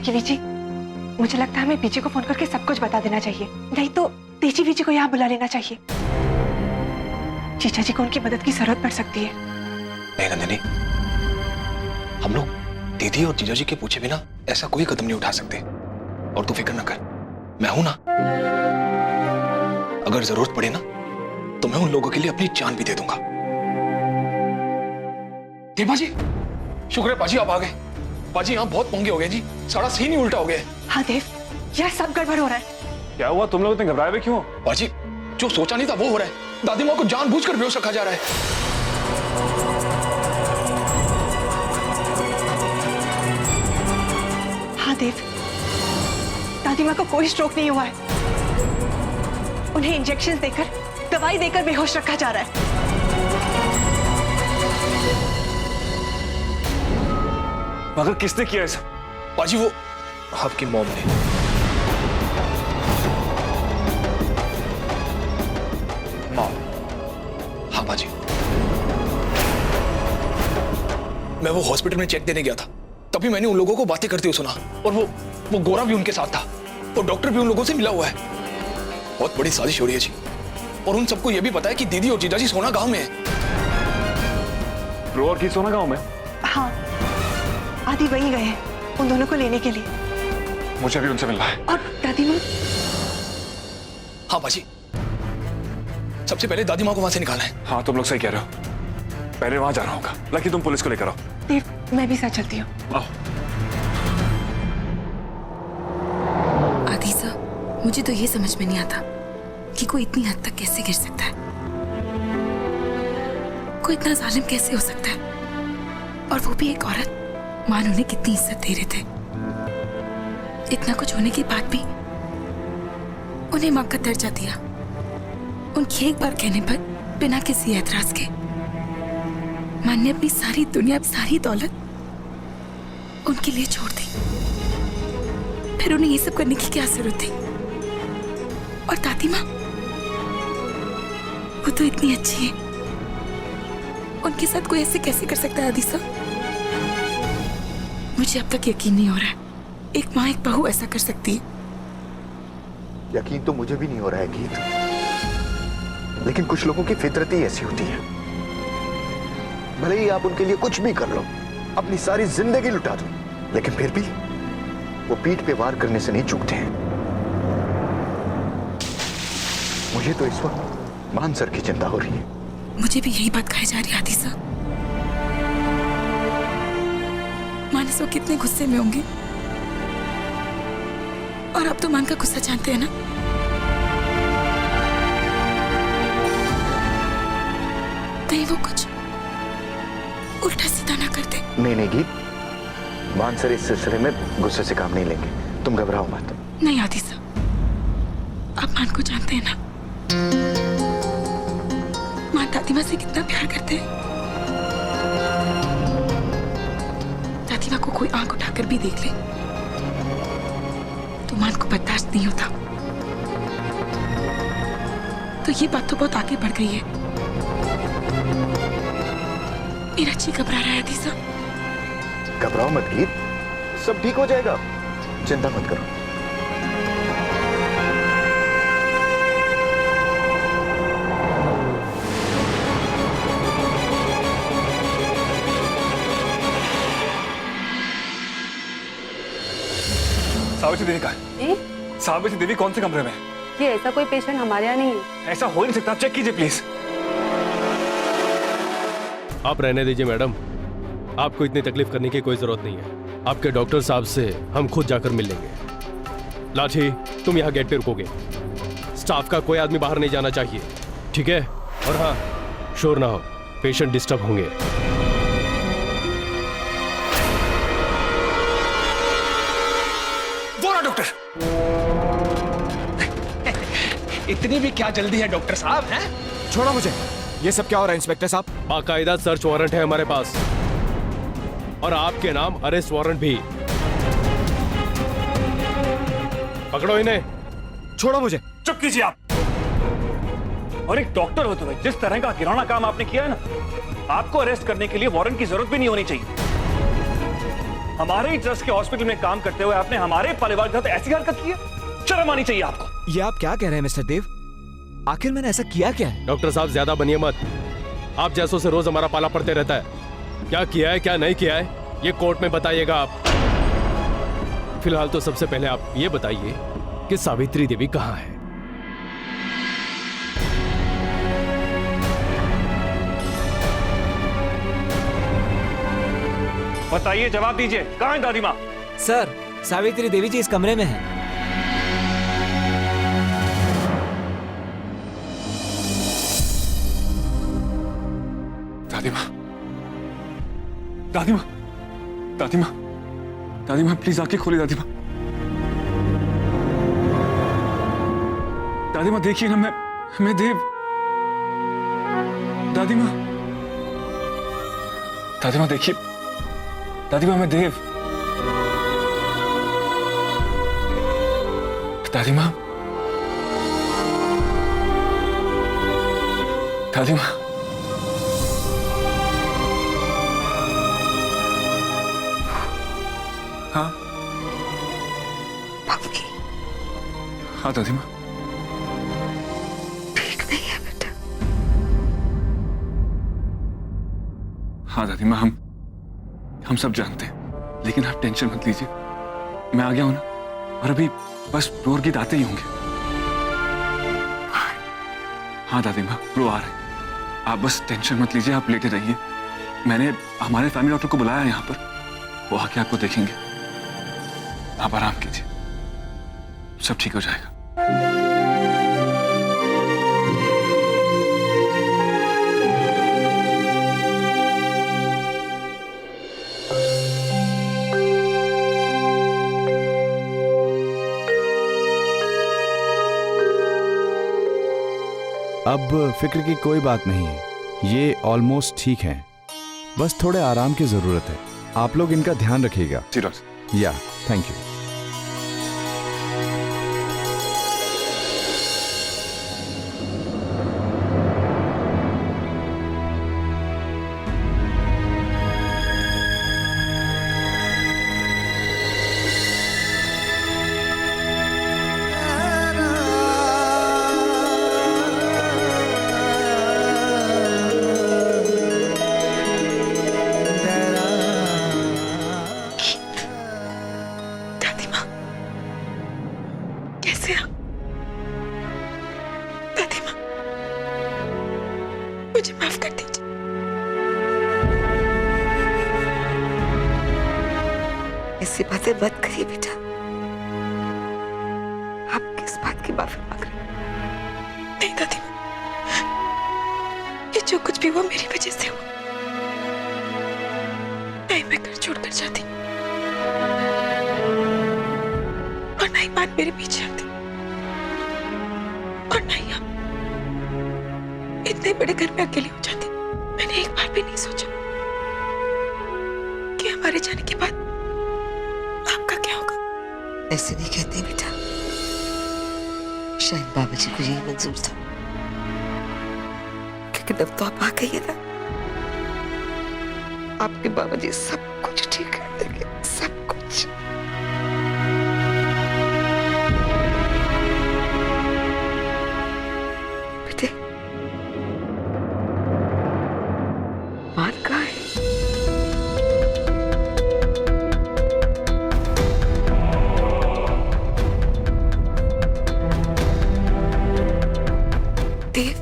Lucky जी, मुझे लगता है हमें बीजी को फोन करके सब कुछ बता देना चाहिए, नहीं तो तेजी बीजी को यहाँ बुला लेना चाहिए। जीजा जी को उनकी मदद की जरूरत पड़ सकती है। नहीं नंदिनी, हम लोग दीदी और जीजा जी के पूछे बिना ऐसा कोई कदम नहीं उठा सकते। और तू फिक्र ना कर, मैं हूं ना। अगर जरूरत पड़े ना तो मैं उन लोगों के लिए अपनी जान भी दे दूंगा। बाजी, शुक्र है बाजी आप आ गए। बाजी यहाँ बहुत पंगे हो गए जी, सारा सीन ही उल्टा हो गया। हाँ देव, यह सब गड़बड़ हो रहा है। क्या हुआ? तुम लोग इतने घबराए हुए क्यों? बाजी, जो सोचा नहीं था वो हो रहा है। दादी माँ को जानबूझकर बेहोश रखा जा रहा है। हाँ देव, दादी माँ को कोई स्ट्रोक नहीं हुआ है। उन्हें इंजेक्शन देकर, दवाई देकर बेहोश रखा जा रहा है। मगर किसने किया ऐसा? बाजी वो आपकी मॉम ने। मॉम? हाँ बाजी, मैं वो हॉस्पिटल में चेक देने गया था, तभी मैंने उन लोगों को बातें करते हुए सुना। और वो गोरा भी उनके साथ था, और डॉक्टर भी उन लोगों से मिला हुआ है। बहुत बड़ी साजिश हो रही है जी, और उन सबको यह भी पता है कि दीदी और जीजा जी सोना गांव में है। रो और की सोना गांव में? हाँ, आदि वहीं गए हैं उन दोनों को लेने के लिए। मुझे भी उनसे मिलना है। और दादी माँ? हाँ बाजी, सबसे पहले दादी माँ को वहां से निकालना है। हाँ तुम लोग सही कह रहे हो, पहले वहां जाना होगा। लकी तुम पुलिस को लेकर आओ। देव, मैं भी साथ चलती हूँ। आओ। आदि सर, मुझे तो ये समझ में नहीं आता कि कोई इतनी हद तक कैसे गिर सकता है, कोई इतना जालिम कैसे हो सकता है, और वो भी एक औरत। मान उन्हें कितनी इज्जत दे रहे थे, इतना कुछ होने के बाद भी उन्हें मां का दर्जा दिया। उनकी एक बार कहने पर बिना किसी एतराज के मां ने अपनी सारी दुनिया, सारी दौलत उनके लिए छोड़ दी। फिर उन्हें ये सब करने की क्या जरूरत थी? और दादी माँ, वो तो इतनी अच्छी है, उनके साथ कोई ऐसे कैसे कर सकता है? आदि साहब, मुझे अब तक यकीन नहीं हो रहा है एक माँ एक बहू ऐसा कर सकती है। यकीन तो मुझे भी नहीं हो रहा है गीत, लेकिन कुछ लोगों की फितरत ही ऐसी होती है। भले ही आप उनके लिए कुछ भी कर लो, अपनी सारी जिंदगी लुटा दो, लेकिन फिर भी वो पीठ पे वार करने से नहीं चूकते हैं। मुझे तो इस वक्त मान सर की चिंता हो रही है। मुझे भी यही बात कही जा रही है आदि साहब। मानस वो कितने गुस्से में होंगे, और आप तो मान का गुस्सा जानते हैं ना। कहीं वो कुछ उल्टा सीधा ना करते। नहीं नहीं गीत, मान सर इस सिलसिले में गुस्से से काम नहीं लेंगे, तुम घबराओ मत। नहीं आदि साहब, आप मान को जानते हैं ना, मान दादी माँ से कितना प्यार करते हैं। दादी माँ को कोई आंख उठाकर भी देख ले तो मान को बर्दाश्त नहीं होता। तो ये बात तो बहुत आगे बढ़ गई है। मेरा जी घबरा रहा है आदि साहब। घबराओ मत गीत, सब ठीक हो जाएगा, चिंता मत करो। सावित्री देवी कहाँ है? सावित्री देवी कौन से कमरे में? ये ऐसा कोई पेशेंट हमारे यहाँ नहीं है। ऐसा हो ही नहीं सकता, चेक कीजिए प्लीज। आप रहने दीजिए मैडम, आपको इतनी तकलीफ करने की कोई जरूरत नहीं है। आपके डॉक्टर साहब से हम खुद जाकर मिल लेंगे। लाठी, तुम यहाँ गेट पे रुकोगे। स्टाफ का कोई आदमी बाहर नहीं जाना चाहिए, ठीक है? और हाँ, शोर ना हो, पेशेंट डिस्टर्ब होंगे। बोला डॉक्टर। इतनी भी क्या जल्दी है डॉक्टर साहब, हैं? छोड़ो मुझे। ये सब क्या हो रहा है इंस्पेक्टर साहब? बाकायदा सर्च वारंट है हमारे पास, और आपके नाम अरेस्ट वारंट भी। पकड़ो इन्हें। छोड़ो मुझे। चुप कीजिए आप। और एक डॉक्टर होते हुए जिस तरह का घिनौना काम आपने किया है ना, आपको अरेस्ट करने के लिए वारंट की जरूरत भी नहीं होनी चाहिए। हमारे ही ट्रस्ट के हॉस्पिटल में काम करते हुए आपने हमारे परिवार के साथ ऐसी हरकत की है? शर्म आनी चाहिए आपको। ये आप क्या कह रहे हैं मिस्टर देव? आखिर मैंने ऐसा किया क्या है? डॉक्टर साहब ज्यादा बनिए मत। आप जैसों से रोज हमारा पाला पड़ते रहता है। क्या किया है क्या नहीं किया है ये कोर्ट में बताइएगा आप। फिलहाल तो सबसे पहले आप ये बताइए कि सावित्री देवी कहाँ है। बताइए, जवाब दीजिए, कहाँ है दादी माँ? सर, सावित्री देवी जी इस कमरे में हैं। दादी माँ, दादी माँ, दादी माँ, दादी माँ प्लीज आंखें खोलिए दादी माँ। दादी माँ देखिए ना, मैं देव। दादी माँ, दादी माँ देखिए, दादी माँ मैं देव। दादी माँ, दादी माँ, हाँ मम्मी हाँ दादी माँ, ठीक नहीं है बेटा। हाँ दादी माँ, हम सब जानते हैं, लेकिन आप टेंशन मत लीजिए। मैं आ गया हूं ना, और अभी बस प्रो और गीत आते ही होंगे। हाँ दादी माँ, प्रो आ रहे हैं। आप बस टेंशन मत लीजिए, आप लेटे रहिए। मैंने हमारे फैमिली डॉक्टर को बुलाया यहाँ पर, वो आके आपको देखेंगे। आप आराम कीजिए, सब ठीक हो जाएगा। अब फिक्र की कोई बात नहीं है, ये ऑलमोस्ट ठीक है। बस थोड़े आराम की जरूरत है। आप लोग इनका ध्यान रखिएगा। जी डॉक्टर। या थैंक यू। दादी माँ कैसे आप? दादी माँ मुझे माफ कर दीजिए। ऐसी बातें मत करिए बेटा। आप किस बात की माफी मांग रहे हैं? नहीं दादी माँ, ये जो कुछ भी हुआ मेरी वजह से हुआ। नहीं मैं घर छोड़कर जाती और ना ही बात मेरे पीछे आती, और ना ही आप इतने बड़े घर में अकेले हो जाते। मैंने एक बार भी नहीं सोचा कि हमारे जाने के बाद आपका क्या होगा। ऐसे नहीं कहते बेटा, शायद बाबा जी को यही मंजूर था, लेकिन अब तो आप आ गई है ना। आपके बाबा जी सब कुछ ठीक कर देंगे, सब कुछ। बेटे मान कहाँ है? देव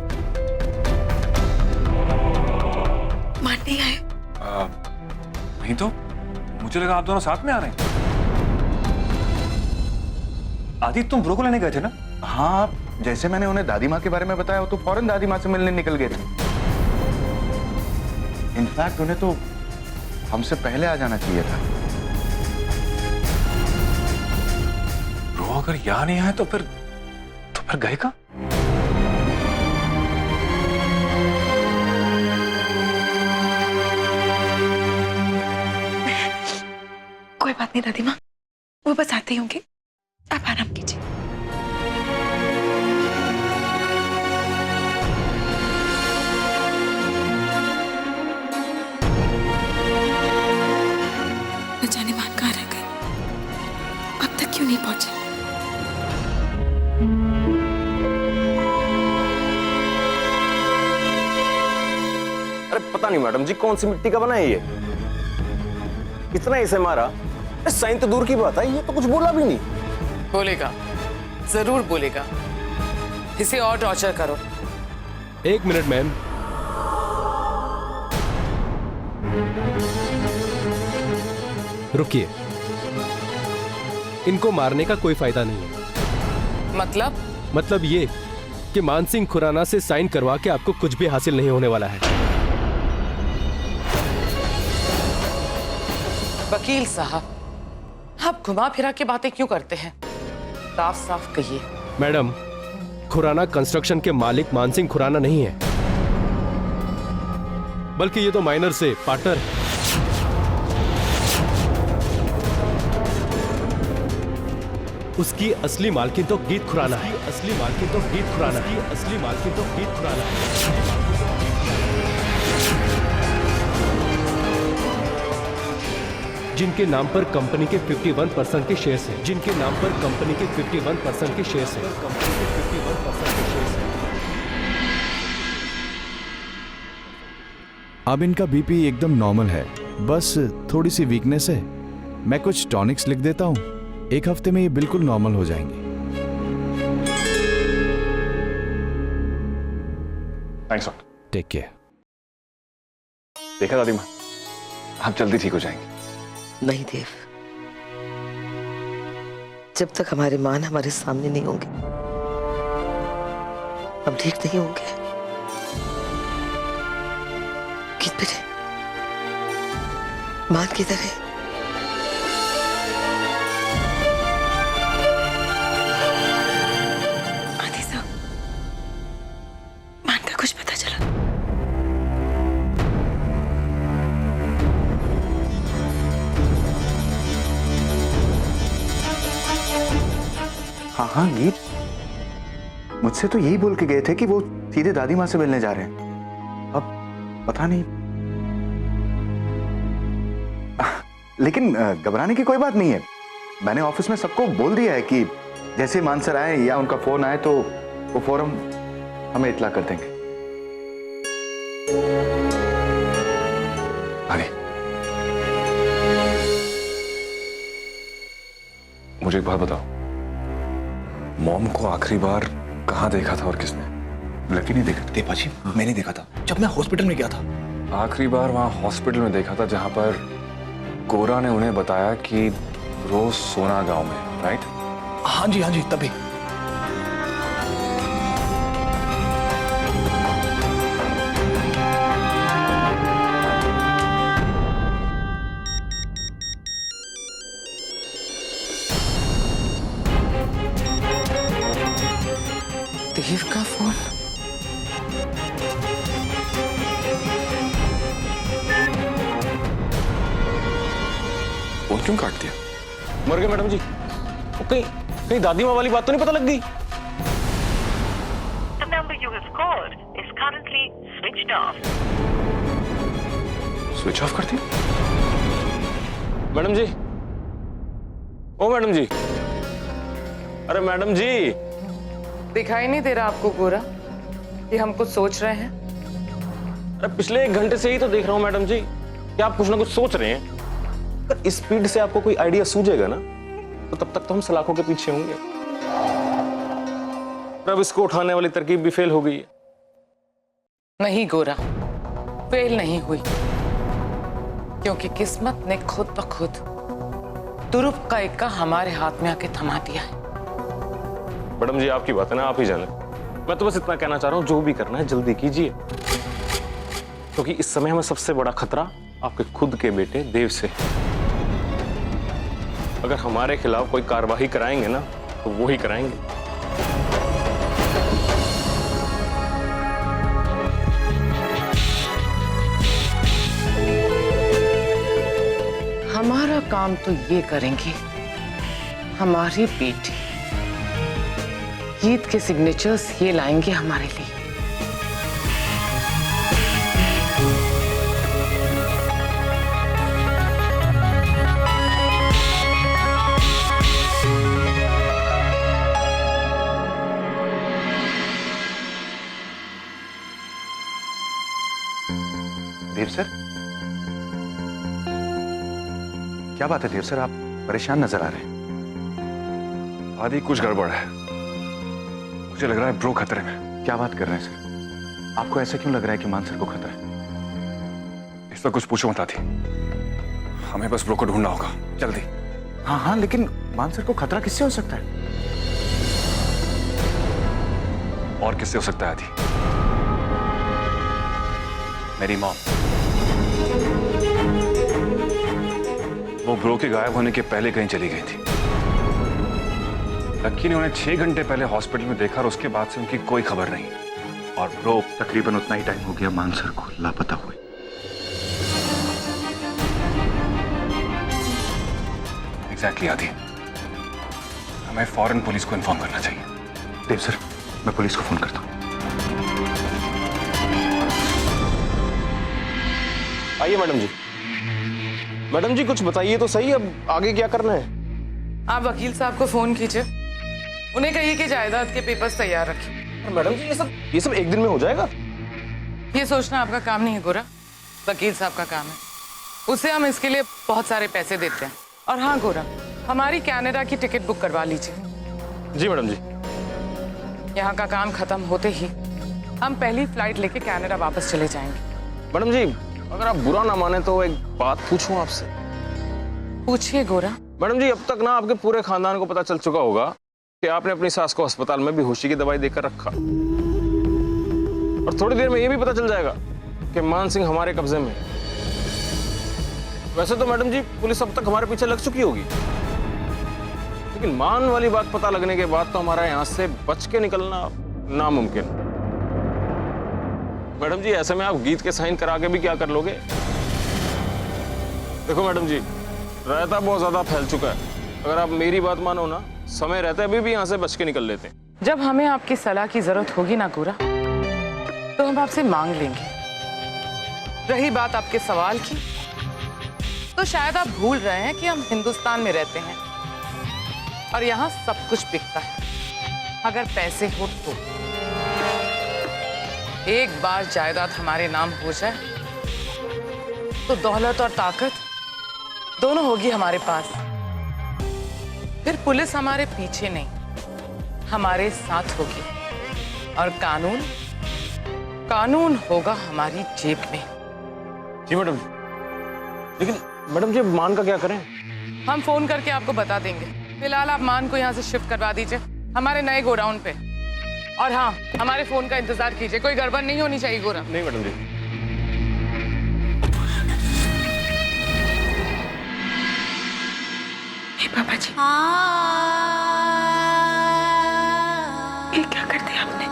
मान नहीं आए? नहीं तो मुझे लगा आप दोनों साथ में आ रहे हैं। आदित्य तुम ब्रो को लेने गए थे ना? हाँ, जैसे मैंने उन्हें दादी माँ के बारे में बताया, वो तो फौरन दादी माँ से मिलने निकल गए थे। इनफैक्ट उन्हें तो हमसे पहले आ जाना चाहिए था। ब्रो अगर यहाँ नहीं आए तो फिर गए कहाँ? कोई बात नहीं दादी माँ, वो बस आते ही होंगे। आप आराम कीजिए। न जाने मान पता नहीं मैडम जी कौन सी मिट्टी का बना है ये, इतना इसे मारा। साइन तो दूर की बात है, ये तो कुछ बोला भी नहीं। बोलेगा, जरूर बोलेगा। इसे और टॉर्चर करो। 1 मिनट मैम। रुकिए, इनको मारने का कोई फायदा नहीं है। मतलब ये कि मानसिंह खुराना से साइन करवा के आपको कुछ भी हासिल नहीं होने वाला है। वकील साहब, आप घुमा फिरा के बातें क्यों करते हैं? साफ साफ कहिए। मैडम, खुराना कंस्ट्रक्शन के मालिक मानसिंह खुराना नहीं है, बल्कि ये तो माइनर से पार्टनर है। उसकी असली मालकिन तो गीत खुराना है। असली मालकिन तो गीत खुराना है। असली मालकिन तो गीत खुराना है। जिनके नाम पर कंपनी के 51% के शेयर्स हैं। जिनके नाम पर कंपनी के 51% के शेयर्स हैं। कंपनी के 51% के शेयर्स हैं। अब इनका बीपी एकदम नॉर्मल है, बस थोड़ी सी वीकनेस है। मैं कुछ टॉनिक्स लिख देता हूँ, 1 हफ्ते में ये बिल्कुल नॉर्मल हो जाएंगे। Thanks doctor. Take care. देखा दादी माँ, आप जल्दी ठीक हो जाएंगे। नहीं देव, जब तक हमारे मान हमारे सामने नहीं होंगे हम ठीक नहीं होंगे। किधर है मान? किधर है? आदि साहब, मान का कुछ पता चला? हाँ गीत, मुझसे तो यही बोल के गए थे कि वो सीधे दादी माँ से मिलने जा रहे हैं। अब पता नहीं, लेकिन घबराने की कोई बात नहीं है। मैंने ऑफिस में सबको बोल दिया है कि जैसे मान सर आए या उनका फोन आए तो वो फौरन हमें इत्तला कर देंगे। आगे मुझे एक बात बताओ, मॉम को आखिरी बार कहाँ देखा था और किसने? लड़की नहीं देखा था पाजी, मैंने देखा था जब मैं हॉस्पिटल में गया था। आखिरी बार वहां हॉस्पिटल में देखा था जहां पर कोरा ने उन्हें बताया कि रोज सोना गांव में, राइट? हाँ जी तभी। देव का फोन। फोन क्यों काट दिया? मर गए मैडम जी। कहीं दादी माँ वाली बात तो नहीं पता लग गई? The number you have called is currently switched off. Switch off कर दिया? मैडम जी, ओ मैडम जी, अरे मैडम जी। दिखाई नहीं दे रहा आपको गोरा कि हम कुछ सोच रहे हैं? अरे पिछले 1 घंटे से ही तो देख रहा हूँ मैडम जी कि आप कुछ ना कुछ सोच रहे हैं। अगर इस स्पीड से आपको कोई आइडिया सूझेगा ना तो तब तक तो हम सलाखों के पीछे होंगे। अब इसको उठाने वाली तरकीब भी फेल हो गई है। नहीं गोरा, फेल नहीं हुई, क्योंकि किस्मत ने खुद ब खुद तुरुप का इक्का हमारे हाथ में आके थमा दिया है। मैडम जी आपकी बात है ना, आप ही जाने। मैं तो बस इतना कहना चाह रहा हूँ, जो भी करना है जल्दी कीजिए, क्योंकि इस समय हमें सबसे बड़ा खतरा आपके खुद के बेटे देव से है। अगर हमारे खिलाफ कोई कार्रवाई कराएंगे ना तो वो ही कराएंगे। हमारा काम तो ये करेंगे, हमारी बेटी गीत के सिग्नेचर्स ये लाएंगे हमारे लिए। देव सर, क्या बात है देव सर, आप परेशान नजर आ रहे हैं। आदि कुछ गड़बड़ है, मुझे लग रहा है ब्रो खतरे में। क्या बात कर रहे हैं सर? आपको ऐसा क्यों लग रहा है कि मान सर को खतरा है? इस पर कुछ पूछो मत आदि, हमें बस ब्रो को ढूंढना होगा जल्दी। हाँ हाँ, लेकिन मान सर को खतरा किससे हो सकता है? और किससे हो सकता है आदि? मेरी मॉम। वो ब्रो के गायब होने के पहले कहीं चली गई थी। लक्की ने उन्हें 6 घंटे पहले हॉस्पिटल में देखा और उसके बाद से उनकी कोई खबर नहीं। और ब्रो तकरीबन उतना ही टाइम हो गया मान सर को लापता हुए। एग्जैक्टली आदि, हमें फौरन पुलिस को इन्फॉर्म करना चाहिए। देव सर, मैं पुलिस को फोन करता हूँ। आइए मैडम जी। मैडम जी कुछ बताइए तो सही, अब आगे क्या करना है? आप वकील साहब को फोन कीजिए, उन्हें कहिए कि जायदाद के पेपर्स तैयार रखें। मैडम जी ये सब एक दिन में हो जाएगा? ये सोचना आपका काम नहीं है गोरा, वकील साहब का काम है। उससे हम इसके लिए बहुत सारे पैसे देते हैं। और हाँ गोरा, हमारी कनाडा की टिकट बुक करवा लीजिए। जी मैडम जी। यहाँ का काम खत्म होते ही हम पहली फ्लाइट लेके कनाडा वापस चले जाएंगे। मैडम जी अगर आप बुरा ना माने तो एक बात पूछूं आपसे? पूछिए गोरा। मैडम जी अब तक ना आपके पूरे खानदान को पता चल चुका होगा कि आपने अपनी सास को अस्पताल में बेहोशी की दवाई देकर रखा, और थोड़ी देर में ये भी पता चल जाएगा कि मान सिंह हमारे कब्जे में है। वैसे तो मैडम जी पुलिस अब तक हमारे पीछे लग चुकी होगी, लेकिन मान वाली बात पता लगने के बाद तो हमारा यहाँ से बच के निकलना नामुमकिन। मैडम जी ऐसे में आप गीत के साइन करा के भी क्या कर लोगे? देखो मैडम जी, रायता बहुत ज्यादा फैल चुका है। अगर आप मेरी बात मानो ना, समय रहते अभी भी यहाँ से बच के निकल लेते हैं। जब हमें आपकी सलाह की जरूरत होगी ना गोरा, तो हम आपसे मांग लेंगे। रही बात आपके सवाल की, तो शायद आप भूल रहे हैं कि हम हिंदुस्तान में रहते हैं और यहाँ सब कुछ बिकता है अगर पैसे हो तो। एक बार जायदाद हमारे नाम हो जाए तो दौलत और ताकत दोनों होगी हमारे पास। फिर पुलिस हमारे पीछे नहीं, हमारे साथ होगी, और कानून होगा हमारी जेब में। जी मैडम। लेकिन मैडम जी मान का क्या करें? हम फोन करके आपको बता देंगे। फिलहाल आप मान को यहाँ से शिफ्ट करवा दीजिए हमारे नए गोडाउन पे। और हाँ, हमारे फोन का इंतजार कीजिए, कोई गड़बड़ नहीं होनी चाहिए गोरा। नहीं मैडम जी। हे पापा जी, ये क्या कर दिया आपने?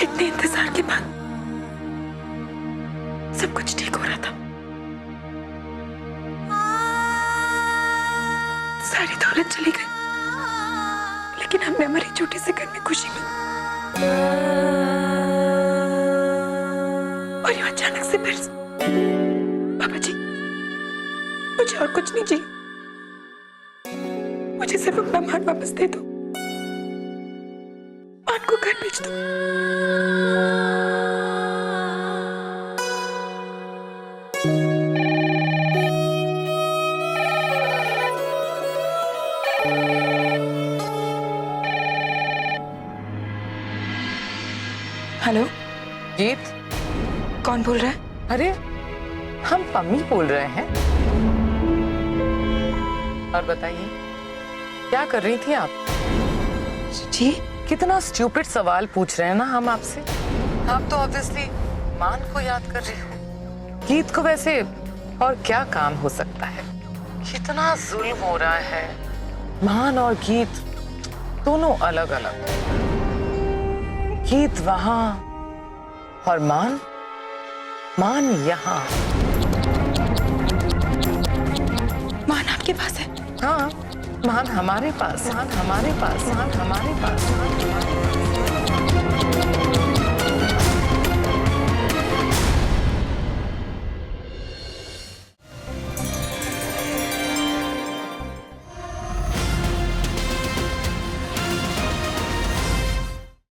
इतने इंतजार के बाद सब कुछ ठीक हो रहा था। सारी दौलत चली गई, लेकिन हमने हमारी छोटे से घर में खुशी में, और यूं अचानक से फिर पापा जी, मुझे और कुछ नहीं चाहिए। मुझे सिर्फ अपना मान वापस दे दो, मान को घर भेज दो। हेलो जीत, कौन बोल रहा है? अरे हम पम्मी बोल रहे हैं। और बताइए क्या कर रही थी आप? जी, कितना स्टूपिड सवाल पूछ रहे हैं ना हम आपसे। आप तो ऑब्वियसली मान को याद कर रही हो। गीत को वैसे और क्या काम हो सकता है? कितना जुल्म हो रहा है। मान और गीत दोनों अलग अलग, गीत वहां और मान यहाँ। मान आपके पास है? हाँ, मान हमारे पास, मान हमारे पास, मान हमारे पास, मान हमारे पास।